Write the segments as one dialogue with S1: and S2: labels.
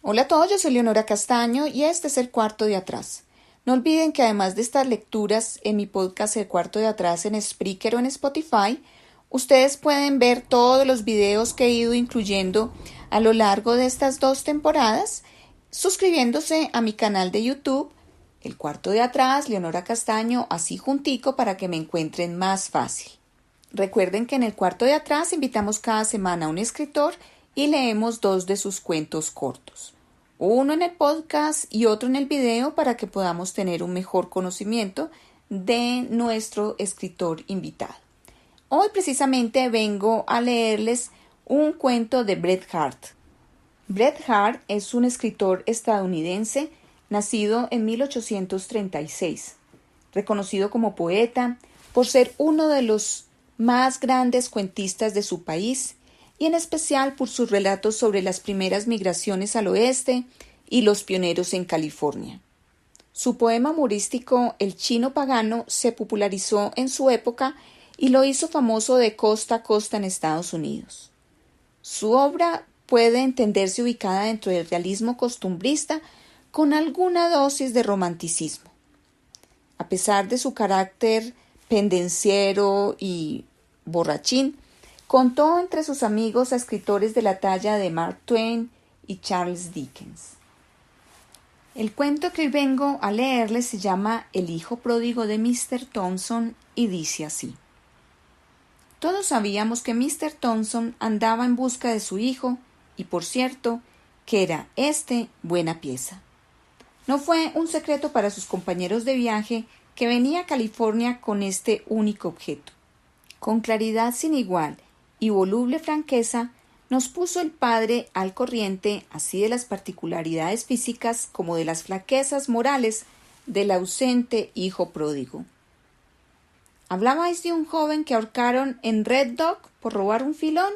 S1: Hola a todos, yo soy Leonora Castaño y este es El Cuarto de Atrás. No olviden que además de estas lecturas en mi podcast El Cuarto de Atrás en Spreaker o en Spotify, ustedes pueden ver todos los videos que he ido incluyendo a lo largo de estas 2 temporadas, suscribiéndose a mi canal de YouTube, El Cuarto de Atrás, Leonora Castaño, así juntico para que me encuentren más fácil. Recuerden que en El Cuarto de Atrás invitamos cada semana a un escritor y leemos 2 de sus cuentos cortos. Uno en el podcast y otro en el video para que podamos tener un mejor conocimiento de nuestro escritor invitado. Hoy precisamente vengo a leerles un cuento de Bret Harte. Bret Harte es un escritor estadounidense nacido en 1836, reconocido como poeta por ser uno de los más grandes cuentistas de su país y en especial por sus relatos sobre las primeras migraciones al oeste y los pioneros en California. Su poema humorístico El chino pagano se popularizó en su época y lo hizo famoso de costa a costa en Estados Unidos. Su obra puede entenderse ubicada dentro del realismo costumbrista con alguna dosis de romanticismo. A pesar de su carácter pendenciero y borrachín, contó entre sus amigos a escritores de la talla de Mark Twain y Charles Dickens. El cuento que hoy vengo a leerles se llama El hijo pródigo de Mr. Thompson y dice así. Todos sabíamos que Mr. Thompson andaba en busca de su hijo y, por cierto, que era buena pieza. No fue un secreto para sus compañeros de viaje que venía a California con este único objeto. Con claridad sin igual y voluble franqueza, nos puso el padre al corriente así de las particularidades físicas como de las flaquezas morales del ausente hijo pródigo. ¿Hablabais de un joven que ahorcaron en Red Dog por robar un filón?,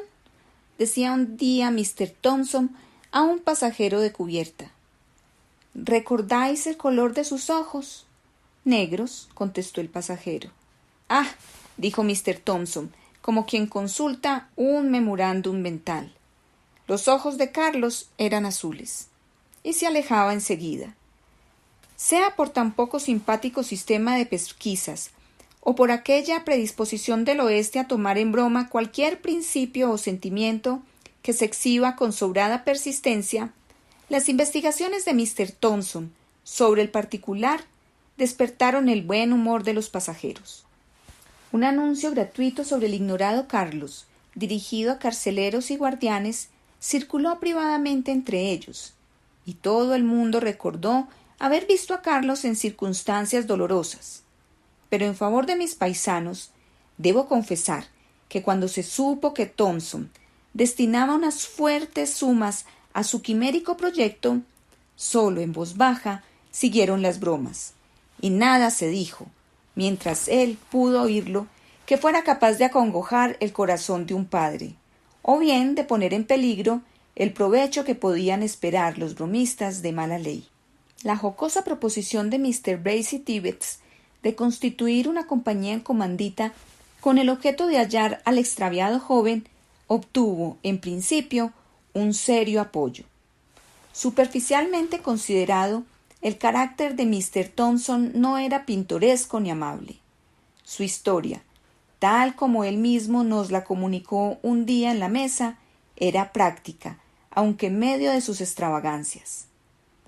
S1: decía un día Mr. Thompson a un pasajero de cubierta. ¿Recordáis el color de sus ojos? Negros, contestó el pasajero. Ah, dijo Mr. Thompson, como quien consulta un memorándum mental. Los ojos de Carlos eran azules. Y se alejaba enseguida. Sea por tan poco simpático sistema de pesquisas, o por aquella predisposición del oeste a tomar en broma cualquier principio o sentimiento que se exhiba con sobrada persistencia, las investigaciones de Mr. Thompson sobre el particular despertaron el buen humor de los pasajeros. Un anuncio gratuito sobre el ignorado Carlos, dirigido a carceleros y guardianes, circuló privadamente entre ellos, y todo el mundo recordó haber visto a Carlos en circunstancias dolorosas. Pero en favor de mis paisanos, debo confesar que cuando se supo que Thompson destinaba unas fuertes sumas a su quimérico proyecto, solo en voz baja siguieron las bromas, y nada se dijo, mientras él pudo oírlo, que fuera capaz de acongojar el corazón de un padre, o bien de poner en peligro el provecho que podían esperar los bromistas de mala ley. La jocosa proposición de Mr. Bracy Tibbets de constituir una compañía en comandita con el objeto de hallar al extraviado joven obtuvo, en principio, un serio apoyo. Superficialmente considerado, el carácter de Mr. Thompson no era pintoresco ni amable. Su historia, tal como él mismo nos la comunicó un día en la mesa, era práctica, aunque en medio de sus extravagancias.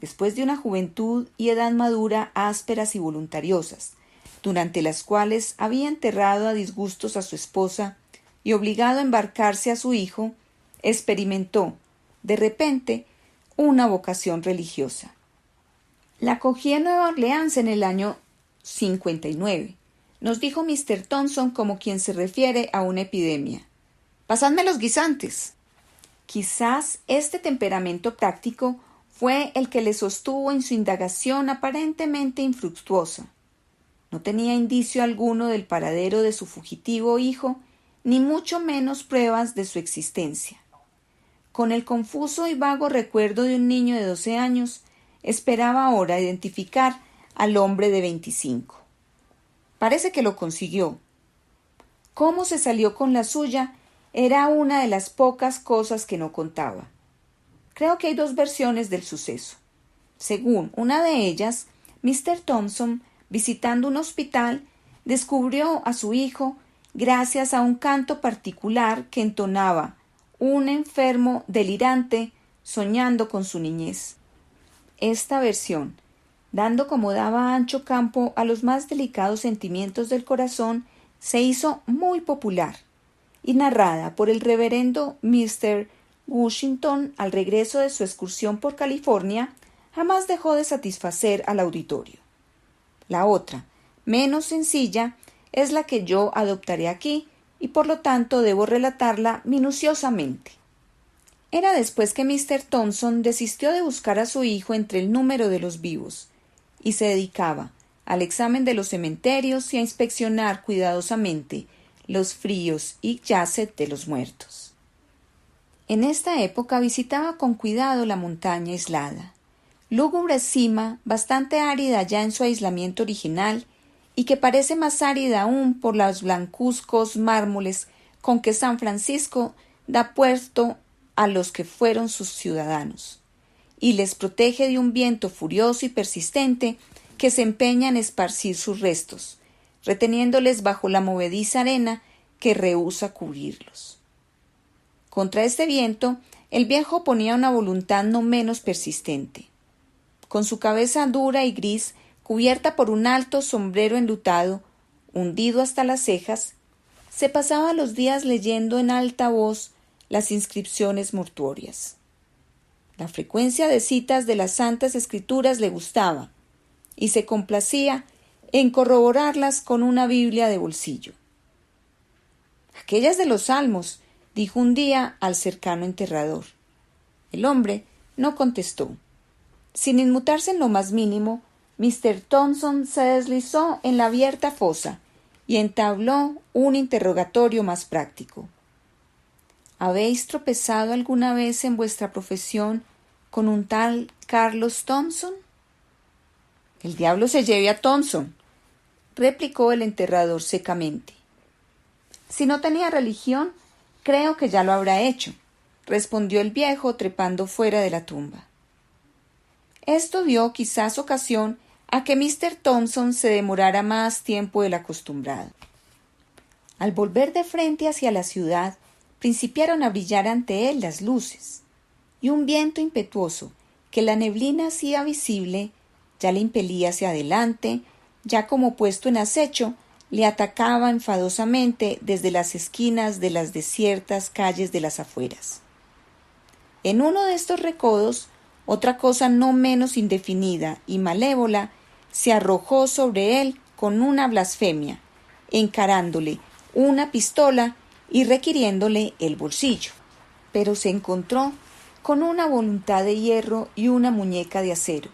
S1: Después de una juventud y edad madura ásperas y voluntariosas, durante las cuales había enterrado a disgustos a su esposa y obligado a embarcarse a su hijo, experimentó, de repente, una vocación religiosa. La cogí en Nueva Orleans en el año 59, nos dijo Mr. Thompson como quien se refiere a una epidemia. Pasadme los guisantes. Quizás este temperamento práctico fue el que le sostuvo en su indagación aparentemente infructuosa. No tenía indicio alguno del paradero de su fugitivo hijo, ni mucho menos pruebas de su existencia. Con el confuso y vago recuerdo de un niño de 12 años, esperaba ahora identificar al hombre de 25. Parece que lo consiguió. Cómo se salió con la suya era una de las pocas cosas que no contaba. Creo que hay dos versiones del suceso. Según una de ellas, Mr. Thompson, visitando un hospital, descubrió a su hijo gracias a un canto particular que entonaba un enfermo delirante soñando con su niñez. Esta versión, dando como daba ancho campo a los más delicados sentimientos del corazón, se hizo muy popular y narrada por el reverendo Mr. Washington al regreso de su excursión por California, jamás dejó de satisfacer al auditorio. La otra, menos sencilla, es la que yo adoptaré aquí y por lo tanto debo relatarla minuciosamente. Era después que Mr. Thompson desistió de buscar a su hijo entre el número de los vivos y se dedicaba al examen de los cementerios y a inspeccionar cuidadosamente los fríos y yacet de los muertos. En esta época visitaba con cuidado la montaña aislada, lúgubre cima bastante árida ya en su aislamiento original y que parece más árida aún por los blancuzcos mármoles con que San Francisco da puerto a los que fueron sus ciudadanos, y les protege de un viento furioso y persistente que se empeña en esparcir sus restos, reteniéndoles bajo la movediza arena que rehúsa cubrirlos. Contra este viento, el viejo ponía una voluntad no menos persistente. Con su cabeza dura y gris, cubierta por un alto sombrero enlutado, hundido hasta las cejas, se pasaba los días leyendo en alta voz las inscripciones mortuorias. La frecuencia de citas de las Santas Escrituras le gustaba, y se complacía en corroborarlas con una Biblia de bolsillo. Aquellas de los Salmos, dijo un día al cercano enterrador. El hombre no contestó. Sin inmutarse en lo más mínimo, Mr. Thompson se deslizó en la abierta fosa y entabló un interrogatorio más práctico. ¿Habéis tropezado alguna vez en vuestra profesión con un tal Carlos Thompson? El diablo se lleve a Thompson, replicó el enterrador secamente. Si no tenía religión, creo que ya lo habrá hecho, respondió el viejo trepando fuera de la tumba. Esto dio quizás ocasión a que Mr. Thompson se demorara más tiempo del acostumbrado. Al volver de frente hacia la ciudad, principiaron a brillar ante él las luces, y un viento impetuoso, que la neblina hacía visible, ya le impelía hacia adelante, ya como puesto en acecho, le atacaba enfadosamente desde las esquinas de las desiertas calles de las afueras. En uno de estos recodos, otra cosa no menos indefinida y malévola se arrojó sobre él con una blasfemia, encarándole una pistola y requiriéndole el bolsillo. Pero se encontró con una voluntad de hierro y una muñeca de acero.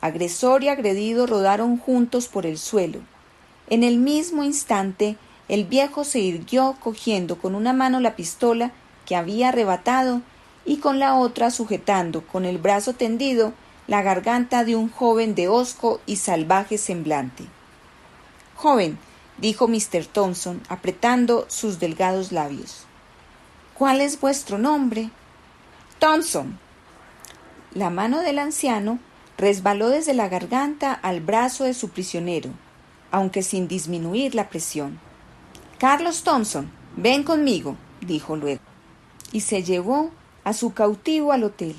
S1: Agresor y agredido rodaron juntos por el suelo. En el mismo instante, el viejo se irguió cogiendo con una mano la pistola que había arrebatado y con la otra sujetando con el brazo tendido la garganta de un joven de hosco y salvaje semblante. «Joven», dijo Mr. Thompson, apretando sus delgados labios, «¿cuál es vuestro nombre?» «Thompson». La mano del anciano resbaló desde la garganta al brazo de su prisionero, aunque sin disminuir la presión. «Carlos Thompson, ven conmigo», dijo luego, y se llevó a su cautivo al hotel.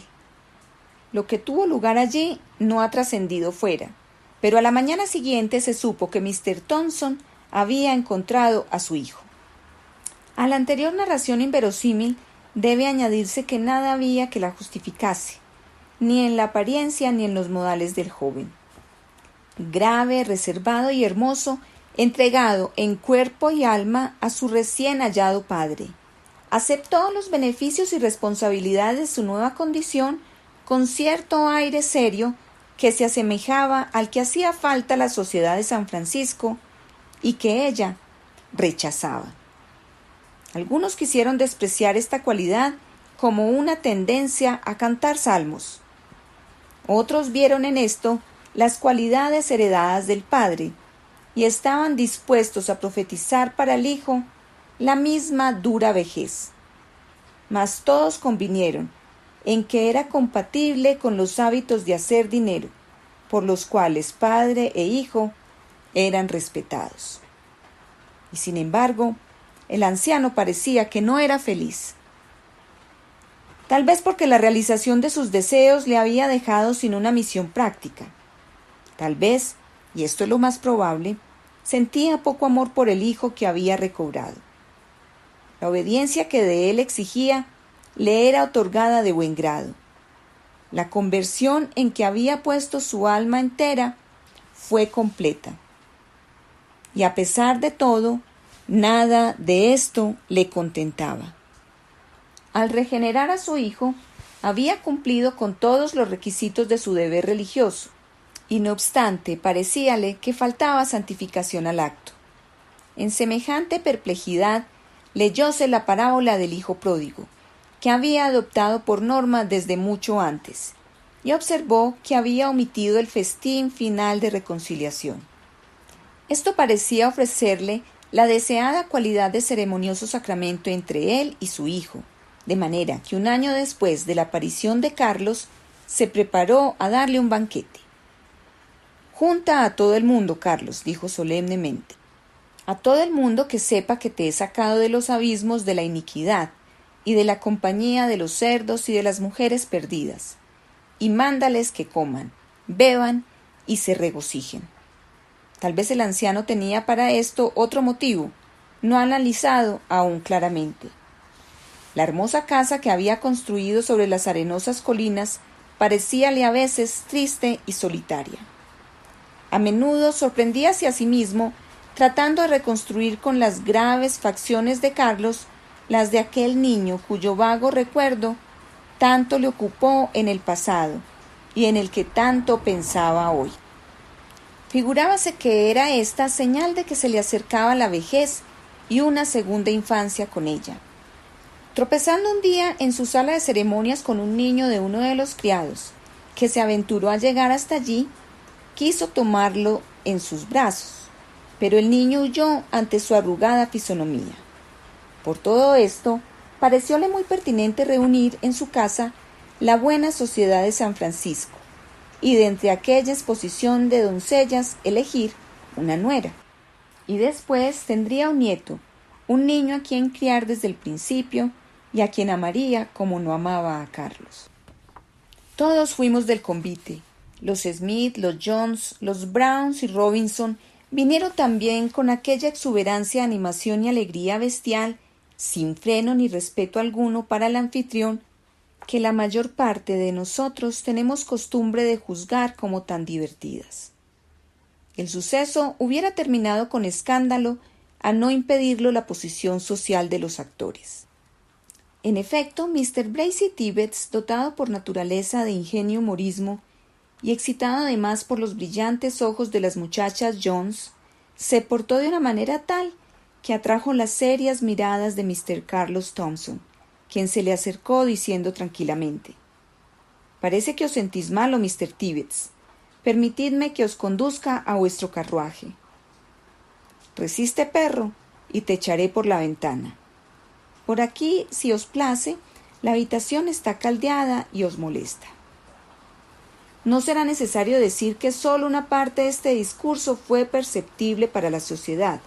S1: Lo que tuvo lugar allí no ha trascendido fuera, pero a la mañana siguiente se supo que Mr. Thompson había encontrado a su hijo. A la anterior narración inverosímil debe añadirse que nada había que la justificase, ni en la apariencia ni en los modales del joven. Grave, reservado y hermoso, entregado en cuerpo y alma a su recién hallado padre, aceptó los beneficios y responsabilidades de su nueva condición con cierto aire serio que se asemejaba al que hacía falta a la sociedad de San Francisco y que ella rechazaba. Algunos quisieron despreciar esta cualidad como una tendencia a cantar salmos. Otros vieron en esto las cualidades heredadas del padre y estaban dispuestos a profetizar para el hijo la misma dura vejez. Mas todos convinieron en que era compatible con los hábitos de hacer dinero, por los cuales padre e hijo eran respetados. Y sin embargo, el anciano parecía que no era feliz. Tal vez porque la realización de sus deseos le había dejado sin una misión práctica. Tal vez, y esto es lo más probable, sentía poco amor por el hijo que había recobrado. La obediencia que de él exigía le era otorgada de buen grado. La conversión en que había puesto su alma entera fue completa. Y a pesar de todo, nada de esto le contentaba. Al regenerar a su hijo, había cumplido con todos los requisitos de su deber religioso, y no obstante parecíale que faltaba santificación al acto. En semejante perplejidad, leyóse la parábola del hijo pródigo, que había adoptado por norma desde mucho antes, y observó que había omitido el festín final de reconciliación. Esto parecía ofrecerle la deseada cualidad de ceremonioso sacramento entre él y su hijo, de manera que un año después de la aparición de Carlos, se preparó a darle un banquete. «Junta a todo el mundo, Carlos», dijo solemnemente, «a todo el mundo que sepa que te he sacado de los abismos de la iniquidad y de la compañía de los cerdos y de las mujeres perdidas, y mándales que coman, beban y se regocijen». Tal vez el anciano tenía para esto otro motivo, no analizado aún claramente. La hermosa casa que había construido sobre las arenosas colinas parecíale a veces triste y solitaria. A menudo sorprendíase a sí mismo tratando de reconstruir con las graves facciones de Carlos las de aquel niño cuyo vago recuerdo tanto le ocupó en el pasado y en el que tanto pensaba hoy. Figurábase que era esta señal de que se le acercaba la vejez y una segunda infancia con ella. Tropezando un día en su sala de ceremonias con un niño de uno de los criados, que se aventuró a llegar hasta allí, quiso tomarlo en sus brazos, pero el niño huyó ante su arrugada fisonomía. Por todo esto, parecióle muy pertinente reunir en su casa la buena sociedad de San Francisco, y de entre aquella exposición de doncellas elegir una nuera. Y después tendría un nieto, un niño a quien criar desde el principio y a quien amaría como no amaba a Carlos. Todos fuimos del convite. Los Smith, los Jones, los Browns y Robinson vinieron también con aquella exuberancia de animación y alegría bestial, sin freno ni respeto alguno para el anfitrión, que la mayor parte de nosotros tenemos costumbre de juzgar como tan divertidas. El suceso hubiera terminado con escándalo a no impedirlo la posición social de los actores. En efecto, Mr. Bracy Tibbets, dotado por naturaleza de ingenio y humorismo, y excitado además por los brillantes ojos de las muchachas Jones, se portó de una manera tal que atrajo las serias miradas de Mr. Carlos Thompson, quien se le acercó diciendo tranquilamente: «Parece que os sentís malo, Mr. Tibbets. Permitidme que os conduzca a vuestro carruaje. Resiste, perro, y te echaré por la ventana. Por aquí, si os place, la habitación está caldeada y os molesta». No será necesario decir que sólo una parte de este discurso fue perceptible para la sociedad,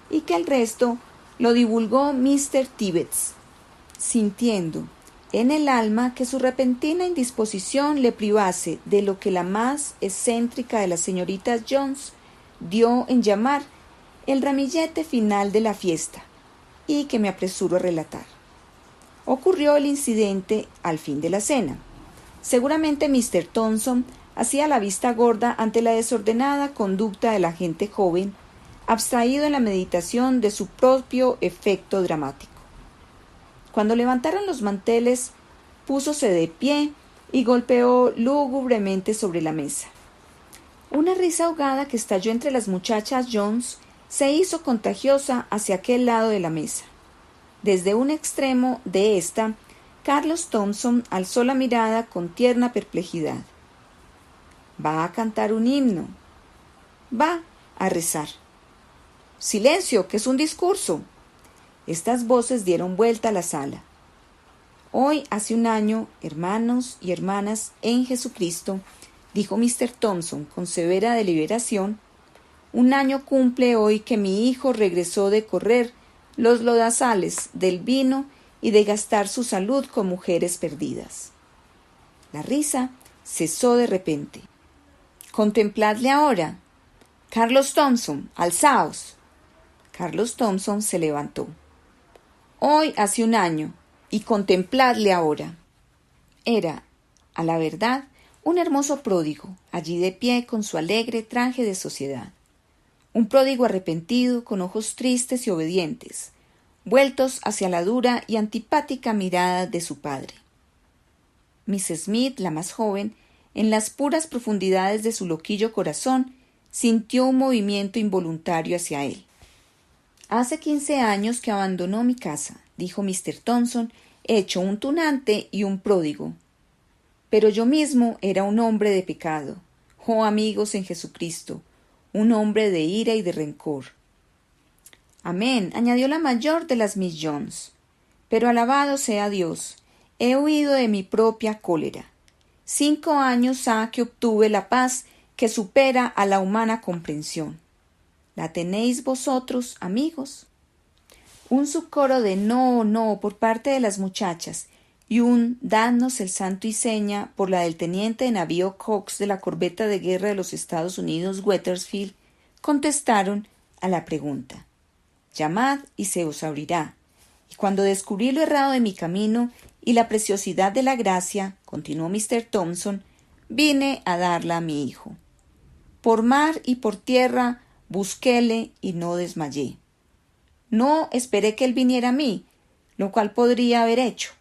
S1: y que el resto lo divulgó Mr. Tibbets, sintiendo en el alma que su repentina indisposición le privase de lo que la más excéntrica de las señoritas Jones dio en llamar el ramillete final de la fiesta, y que me apresuro a relatar. Ocurrió el incidente al fin de la cena. Seguramente Mr. Thompson hacía la vista gorda ante la desordenada conducta de la gente joven, abstraído en la meditación de su propio efecto dramático. Cuando levantaron los manteles, púsose de pie y golpeó lúgubremente sobre la mesa. Una risa ahogada que estalló entre las muchachas Jones se hizo contagiosa hacia aquel lado de la mesa. Desde un extremo de ésta, Carlos Thompson alzó la mirada con tierna perplejidad. «Va a cantar un himno. Va a rezar». «Silencio, que es un discurso». Estas voces dieron vuelta a la sala. Hoy hace un año, hermanos y hermanas en Jesucristo, dijo Mr. Thompson con severa deliberación, un año cumple hoy que mi hijo regresó de correr los lodazales del vino y de gastar su salud con mujeres perdidas. La risa cesó de repente. Contempladle ahora. Carlos Thompson, alzaos. Carlos Thompson se levantó. Hoy hace un año, y contempladle ahora. Era, a la verdad, un hermoso pródigo, allí de pie con su alegre traje de sociedad. Un pródigo arrepentido, con ojos tristes y obedientes, vueltos hacia la dura y antipática mirada de su padre. Miss Smith, la más joven, en las puras profundidades de su loquillo corazón, sintió un movimiento involuntario hacia él. Hace 15 años que abandonó mi casa, dijo Mr. Thompson, hecho un tunante y un pródigo. Pero yo mismo era un hombre de pecado, oh amigos en Jesucristo, un hombre de ira y de rencor. Amén, añadió la mayor de las Miss Jones. Pero alabado sea Dios, he huido de mi propia cólera. 5 años ha que obtuve la paz que supera a la humana comprensión. ¿La tenéis vosotros, amigos? Un subcoro de no, no por parte de las muchachas y un dadnos el santo y seña por la del teniente de navío Cox de la corbeta de guerra de los Estados Unidos Wethersfield contestaron a la pregunta. Llamad y se os abrirá. Y cuando descubrí lo errado de mi camino y la preciosidad de la gracia, continuó Mr. Thompson, vine a darla a mi hijo. Por mar y por tierra busquéle y no desmayé. No esperé que él viniera a mí, lo cual podría haber hecho,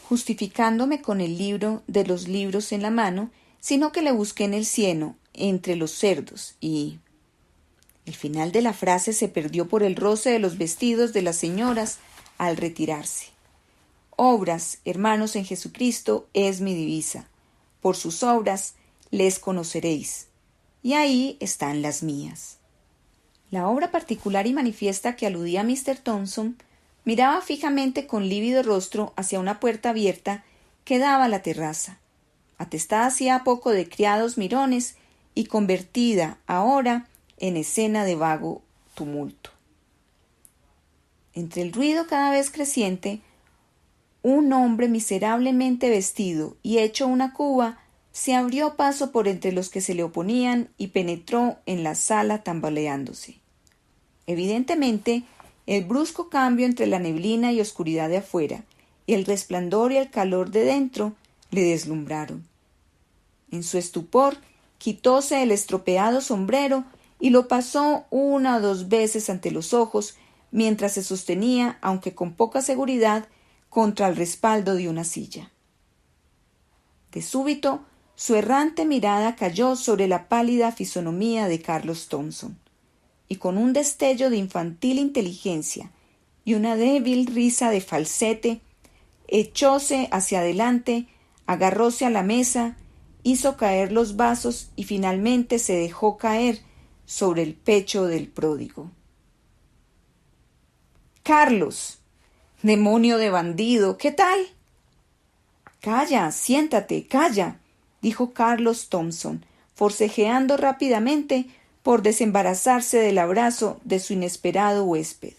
S1: justificándome con el libro de los libros en la mano, sino que le busqué en el cieno, entre los cerdos, y... El final de la frase se perdió por el roce de los vestidos de las señoras al retirarse. Obras, hermanos en Jesucristo, es mi divisa. Por sus obras les conoceréis. Y ahí están las mías. La obra particular y manifiesta que aludía a Mr. Thompson miraba fijamente con lívido rostro hacia una puerta abierta que daba a la terraza, atestada hacía poco de criados mirones y convertida ahora en escena de vago tumulto. Entre el ruido cada vez creciente, un hombre miserablemente vestido y hecho una cuba se abrió paso por entre los que se le oponían y penetró en la sala tambaleándose. Evidentemente, el brusco cambio entre la neblina y oscuridad de afuera y el resplandor y el calor de dentro le deslumbraron. En su estupor, quitóse el estropeado sombrero y lo pasó 1 o 2 veces ante los ojos mientras se sostenía, aunque con poca seguridad, contra el respaldo de una silla. De súbito, su errante mirada cayó sobre la pálida fisonomía de Carlos Thompson, y con un destello de infantil inteligencia y una débil risa de falsete, echóse hacia adelante, agarróse a la mesa, hizo caer los vasos y finalmente se dejó caer sobre el pecho del pródigo. —Carlos, demonio de bandido, ¿qué tal? —Calla, siéntate, calla —dijo Carlos Thompson, forcejeando rápidamente por desembarazarse del abrazo de su inesperado huésped.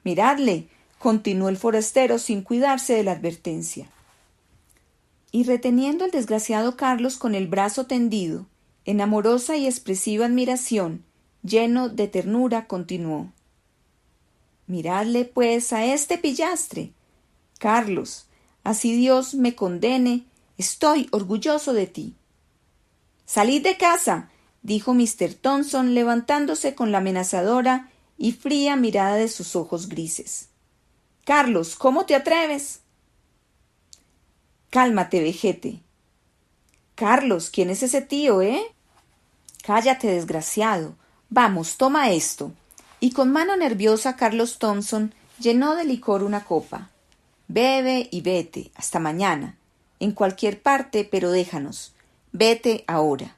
S1: —Miradle —continuó el forastero sin cuidarse de la advertencia. Y reteniendo al desgraciado Carlos con el brazo tendido, en amorosa y expresiva admiración, lleno de ternura, continuó. Miradle, pues, a este pillastre. Carlos, así Dios me condene, estoy orgulloso de ti. Salid de casa, dijo Mr. Thompson, levantándose con la amenazadora y fría mirada de sus ojos grises. Carlos, ¿cómo te atreves? Cálmate, vejete. Carlos, ¿quién es ese tío, Cállate, desgraciado. Vamos, toma esto. Y con mano nerviosa Carlos Thompson llenó de licor una copa. Bebe y vete, hasta mañana. En cualquier parte, pero déjanos. Vete ahora.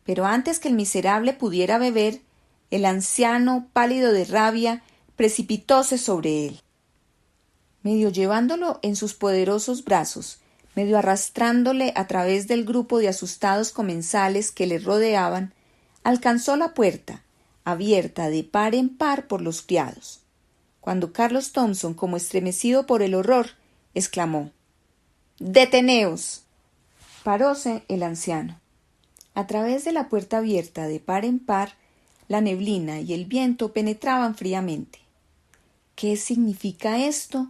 S1: Pero antes que el miserable pudiera beber, el anciano, pálido de rabia, precipitóse sobre él. medio llevándolo en sus poderosos brazos, medio arrastrándole a través del grupo de asustados comensales que le rodeaban, alcanzó la puerta, abierta de par en par por los criados. Cuando Carlos Thompson, como estremecido por el horror, exclamó: «¡Deteneos!». Paróse el anciano. A través de la puerta abierta de par en par, la neblina y el viento penetraban fríamente. «¿Qué significa esto?»,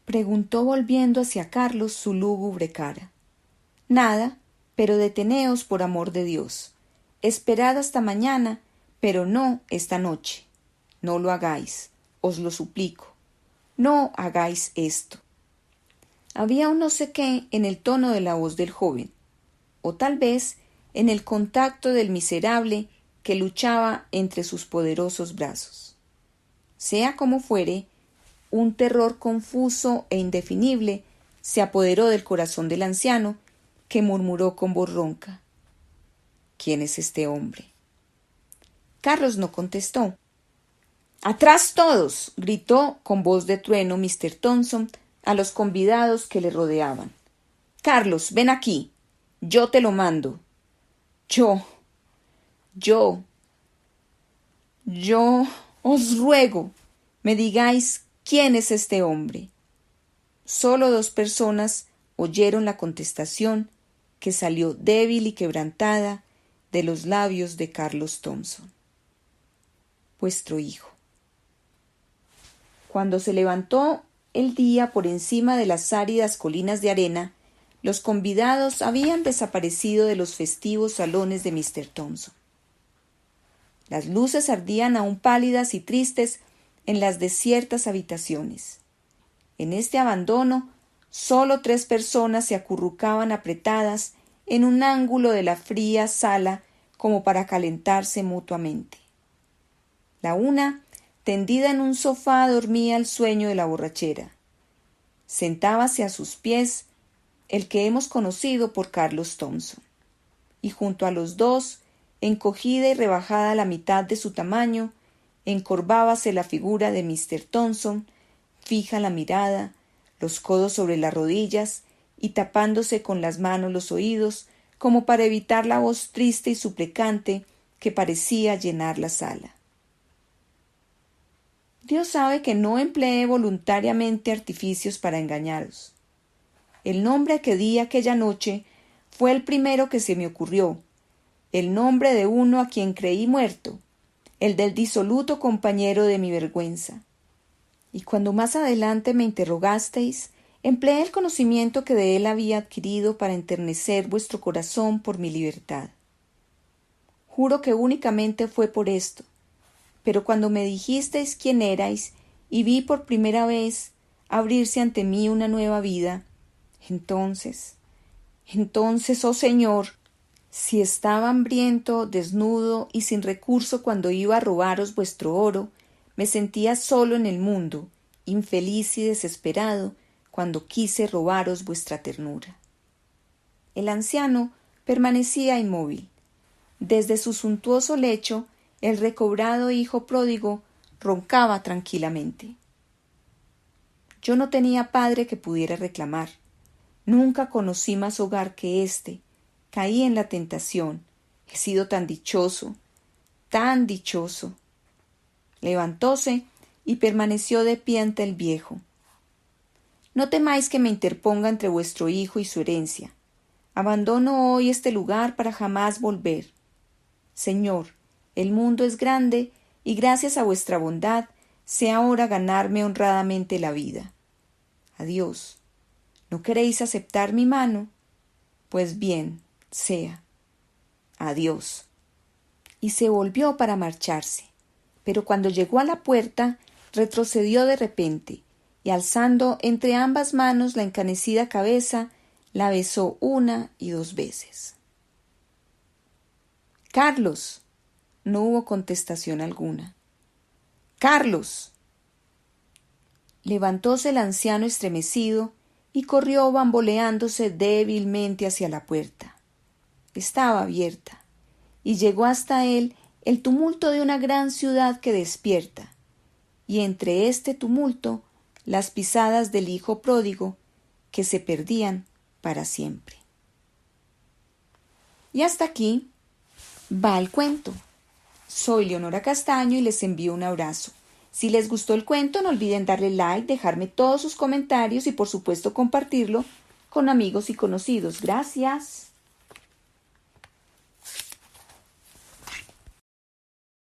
S1: preguntó volviendo hacia Carlos su lúgubre cara. «Nada, pero deteneos por amor de Dios. Esperad hasta mañana, pero no esta noche. No lo hagáis, os lo suplico. No hagáis esto». Había un no sé qué en el tono de la voz del joven, o tal vez en el contacto del miserable que luchaba entre sus poderosos brazos. Sea como fuere, un terror confuso e indefinible se apoderó del corazón del anciano, que murmuró con voz ronca: «¿Quién es este hombre?». Carlos no contestó. «¡Atrás todos!», gritó con voz de trueno Mr. Thompson a los convidados que le rodeaban. «Carlos, ven aquí. Yo te lo mando. Yo os ruego, me digáis quién es este hombre». Solo 2 personas oyeron la contestación, que salió débil y quebrantada de los labios de Carlos Thompson: «Vuestro hijo». Cuando se levantó el día por encima de las áridas colinas de arena, los convidados habían desaparecido de los festivos salones de Mr. Thompson. Las luces ardían aún pálidas y tristes en las desiertas habitaciones. En este abandono, solo 3 personas se acurrucaban apretadas en un ángulo de la fría sala como para calentarse mutuamente. La una, tendida en un sofá, dormía el sueño de la borrachera. Sentábase a sus pies el que hemos conocido por Carlos Thompson, y junto a los 2, encogida y rebajada a la mitad de su tamaño, encorvábase la figura de Mr. Thompson, fija la mirada, los codos sobre las rodillas y tapándose con las manos los oídos, como para evitar la voz triste y suplicante que parecía llenar la sala. Dios sabe que no empleé voluntariamente artificios para engañaros. El nombre que di aquella noche fue el primero que se me ocurrió, el nombre de uno a quien creí muerto, el del disoluto compañero de mi vergüenza. Y cuando más adelante me interrogasteis, empleé el conocimiento que de él había adquirido para enternecer vuestro corazón por mi libertad. Juro que únicamente fue por esto, pero cuando me dijisteis quién erais y vi por primera vez abrirse ante mí una nueva vida, entonces, oh Señor, si estaba hambriento, desnudo y sin recurso cuando iba a robaros vuestro oro, me sentía solo en el mundo, infeliz y desesperado, cuando quise robaros vuestra ternura. El anciano permanecía inmóvil. Desde su suntuoso lecho, el recobrado hijo pródigo roncaba tranquilamente. Yo no tenía padre que pudiera reclamar. Nunca conocí más hogar que éste. Caí en la tentación. He sido tan dichoso, tan dichoso. Levantóse y permaneció de pie ante el viejo. No temáis que me interponga entre vuestro hijo y su herencia. Abandono hoy este lugar para jamás volver. Señor, el mundo es grande y gracias a vuestra bondad sé ahora ganarme honradamente la vida. Adiós. ¿No queréis aceptar mi mano? Pues bien, sea. Adiós. Y se volvió para marcharse, pero cuando llegó a la puerta, retrocedió de repente, y alzando entre ambas manos la encanecida cabeza, la besó 1 y 2 veces. «Carlos». No hubo contestación alguna. «Carlos». Levantóse el anciano estremecido y corrió bamboleándose débilmente hacia la puerta. Estaba abierta, y llegó hasta él el tumulto de una gran ciudad que despierta, y entre este tumulto las pisadas del hijo pródigo que se perdían para siempre. Y hasta aquí va el cuento. Soy Leonora Castaño y les envío un abrazo. Si les gustó el cuento, no olviden darle like, dejarme todos sus comentarios y por supuesto compartirlo con amigos y conocidos. Gracias.